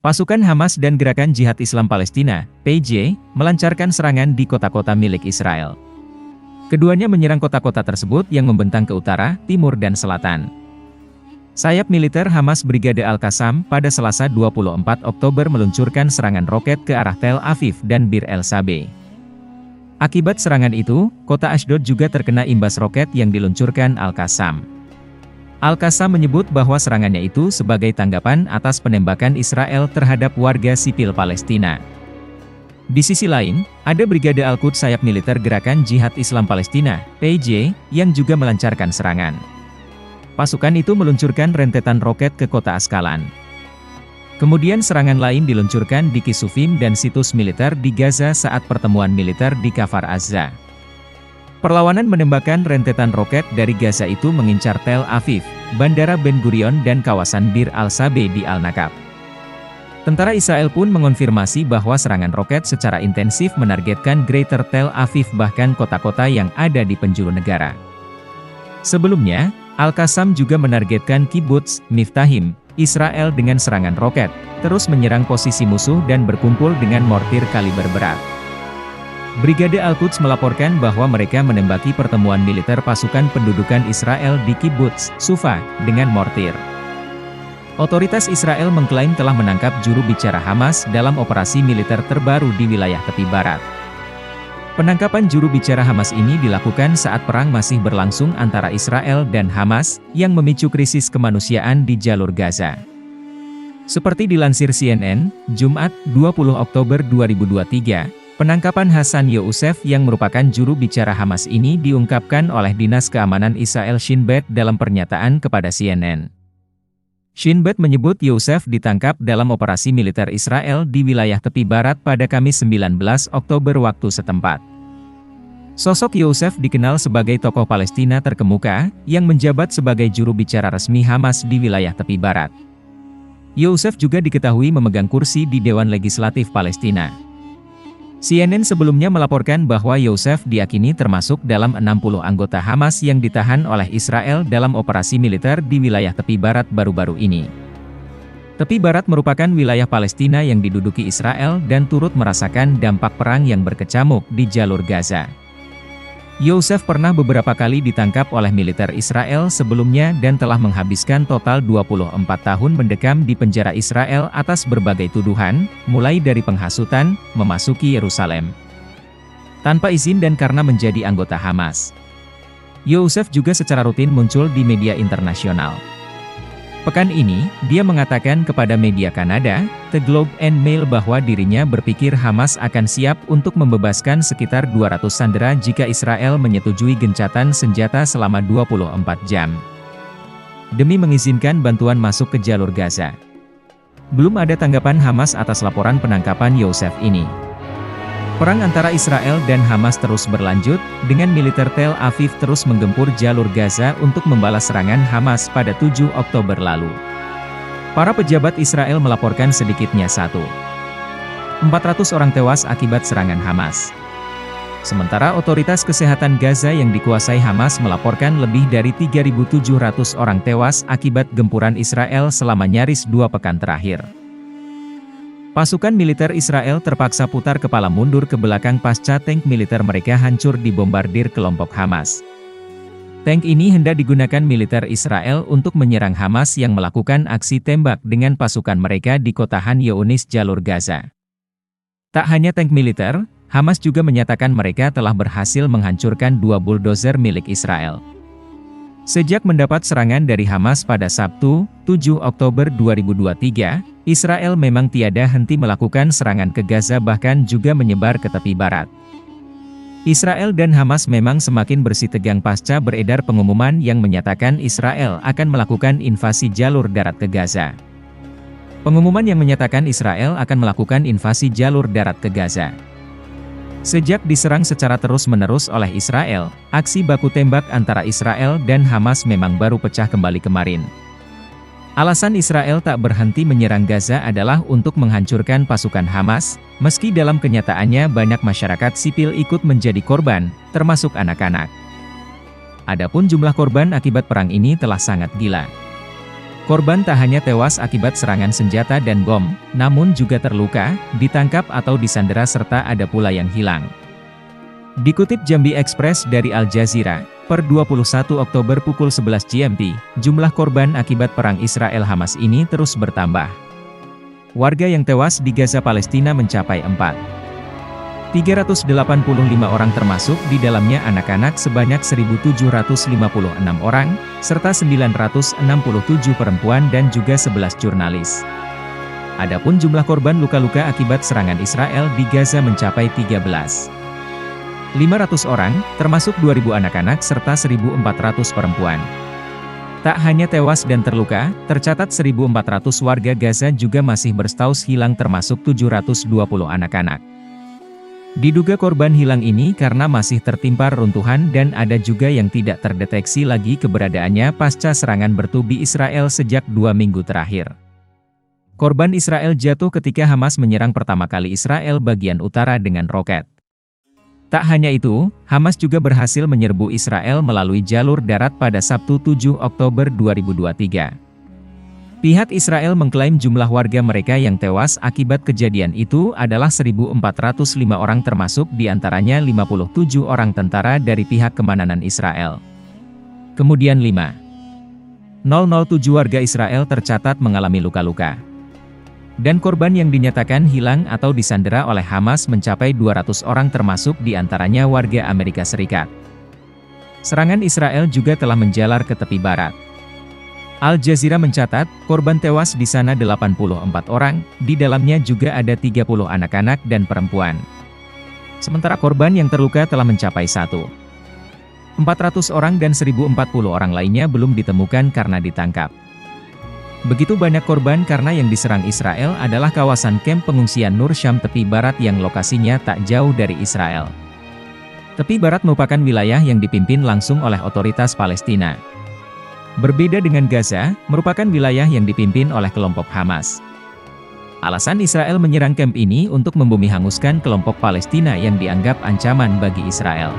Pasukan Hamas dan Gerakan Jihad Islam Palestina, PJ, melancarkan serangan di kota-kota milik Israel. Keduanya menyerang kota-kota tersebut yang membentang ke utara, timur dan selatan. Sayap militer Hamas Brigade Al-Qassam pada Selasa 24 Oktober meluncurkan serangan roket ke arah Tel Aviv dan Bir el-Sabeh. Akibat serangan itu, kota Ashdod juga terkena imbas roket yang diluncurkan Al-Qassam. Al-Qassam menyebut bahwa serangannya itu sebagai tanggapan atas penembakan Israel terhadap warga sipil Palestina. Di sisi lain, ada Brigade Al-Quds sayap militer Gerakan Jihad Islam Palestina, PJ, yang juga melancarkan serangan. Pasukan itu meluncurkan rentetan roket ke kota Askalan. Kemudian serangan lain diluncurkan di Kisufim dan situs militer di Gaza saat pertemuan militer di Kfar Aza. Perlawanan menembakkan rentetan roket dari Gaza itu mengincar Tel Aviv, Bandara Ben Gurion dan kawasan Bir al-Sabeh di Al-Nakab. Tentara Israel pun mengonfirmasi bahwa serangan roket secara intensif menargetkan Greater Tel Aviv bahkan kota-kota yang ada di penjuru negara. Sebelumnya, Al-Qassam juga menargetkan Kibbutz Miftahim, Israel dengan serangan roket, terus menyerang posisi musuh dan berkumpul dengan mortir kaliber berat. Brigade Al-Quds melaporkan bahwa mereka menembaki pertemuan militer pasukan pendudukan Israel di Kibbutz Sufa dengan mortir. Otoritas Israel mengklaim telah menangkap juru bicara Hamas dalam operasi militer terbaru di wilayah tepi barat. Penangkapan juru bicara Hamas ini dilakukan saat perang masih berlangsung antara Israel dan Hamas, yang memicu krisis kemanusiaan di jalur Gaza. Seperti dilansir CNN, Jumat, 20 Oktober 2023, penangkapan Hassan Youssef yang merupakan juru bicara Hamas ini diungkapkan oleh Dinas Keamanan Israel Shin Bet dalam pernyataan kepada CNN. Shin Bet menyebut Youssef ditangkap dalam operasi militer Israel di wilayah tepi barat pada Kamis 19 Oktober waktu setempat. Sosok Youssef dikenal sebagai tokoh Palestina terkemuka, yang menjabat sebagai juru bicara resmi Hamas di wilayah tepi barat. Youssef juga diketahui memegang kursi di Dewan Legislatif Palestina. CNN sebelumnya melaporkan bahwa Youssef diyakini termasuk dalam 60 anggota Hamas yang ditahan oleh Israel dalam operasi militer di wilayah tepi barat baru-baru ini. Tepi barat merupakan wilayah Palestina yang diduduki Israel dan turut merasakan dampak perang yang berkecamuk di jalur Gaza. Youssef pernah beberapa kali ditangkap oleh militer Israel sebelumnya dan telah menghabiskan total 24 tahun mendekam di penjara Israel atas berbagai tuduhan, mulai dari penghasutan, memasuki Yerusalem tanpa izin dan karena menjadi anggota Hamas. Youssef juga secara rutin muncul di media internasional. Pekan ini, dia mengatakan kepada media Kanada, The Globe and Mail bahwa dirinya berpikir Hamas akan siap untuk membebaskan sekitar 200 sandera jika Israel menyetujui gencatan senjata selama 24 jam. Demi mengizinkan bantuan masuk ke jalur Gaza. Belum ada tanggapan Hamas atas laporan penangkapan Youssef ini. Perang antara Israel dan Hamas terus berlanjut, dengan militer Tel Aviv terus menggempur jalur Gaza untuk membalas serangan Hamas pada 7 Oktober lalu. Para pejabat Israel melaporkan sedikitnya 400 orang tewas akibat serangan Hamas. Sementara otoritas kesehatan Gaza yang dikuasai Hamas melaporkan lebih dari 3.700 orang tewas akibat gempuran Israel selama nyaris 2 pekan terakhir. Pasukan militer Israel terpaksa putar kepala mundur ke belakang pasca tank militer mereka hancur dibombardir kelompok Hamas. Tank ini hendak digunakan militer Israel untuk menyerang Hamas yang melakukan aksi tembak dengan pasukan mereka di kota Han Younis jalur Gaza. Tak hanya tank militer, Hamas juga menyatakan mereka telah berhasil menghancurkan 2 bulldozer milik Israel. Sejak mendapat serangan dari Hamas pada Sabtu, 7 Oktober 2023, Israel memang tiada henti melakukan serangan ke Gaza bahkan juga menyebar ke tepi barat. Israel dan Hamas memang semakin bersitegang pasca beredar pengumuman yang menyatakan Israel akan melakukan invasi jalur darat ke Gaza. Pengumuman yang menyatakan Israel akan melakukan invasi jalur darat ke Gaza. Sejak diserang secara terus-menerus oleh Israel, aksi baku tembak antara Israel dan Hamas memang baru pecah kembali kemarin. Alasan Israel tak berhenti menyerang Gaza adalah untuk menghancurkan pasukan Hamas, meski dalam kenyataannya banyak masyarakat sipil ikut menjadi korban, termasuk anak-anak. Adapun jumlah korban akibat perang ini telah sangat gila. Korban tak hanya tewas akibat serangan senjata dan bom, namun juga terluka, ditangkap atau disandera serta ada pula yang hilang. Dikutip Jambi Express dari Al Jazeera, per 21 Oktober pukul 11 GMT, jumlah korban akibat perang Israel-Hamas ini terus bertambah. Warga yang tewas di Gaza Palestina mencapai 385 orang termasuk di dalamnya anak-anak sebanyak 1.756 orang, serta 967 perempuan dan juga 11 jurnalis. Adapun jumlah korban luka-luka akibat serangan Israel di Gaza mencapai 13.500 orang, termasuk 2.000 anak-anak serta 1.400 perempuan. Tak hanya tewas dan terluka, tercatat 1.400 warga Gaza juga masih berstatus hilang termasuk 720 anak-anak. Diduga korban hilang ini karena masih tertimpa runtuhan dan ada juga yang tidak terdeteksi lagi keberadaannya pasca serangan bertubi Israel sejak 2 minggu terakhir. Korban Israel jatuh ketika Hamas menyerang pertama kali Israel bagian utara dengan roket. Tak hanya itu, Hamas juga berhasil menyerbu Israel melalui jalur darat pada Sabtu 7 Oktober 2023. Pihak Israel mengklaim jumlah warga mereka yang tewas akibat kejadian itu adalah 1.405 orang termasuk diantaranya 57 orang tentara dari pihak keamanan Israel. Kemudian 5.007 warga Israel tercatat mengalami luka-luka. Dan korban yang dinyatakan hilang atau disandera oleh Hamas mencapai 200 orang termasuk diantaranya warga Amerika Serikat. Serangan Israel juga telah menjalar ke tepi barat. Al Jazeera mencatat, korban tewas di sana 84 orang, di dalamnya juga ada 30 anak-anak dan perempuan. Sementara korban yang terluka telah mencapai 1.400 orang dan 1.040 orang lainnya belum ditemukan karena ditangkap. Begitu banyak korban karena yang diserang Israel adalah kawasan kamp pengungsian Nur Syam tepi barat yang lokasinya tak jauh dari Israel. Tepi barat merupakan wilayah yang dipimpin langsung oleh otoritas Palestina. Berbeda dengan Gaza, merupakan wilayah yang dipimpin oleh kelompok Hamas. Alasan Israel menyerang kamp ini untuk membumi hanguskan kelompok Palestina yang dianggap ancaman bagi Israel.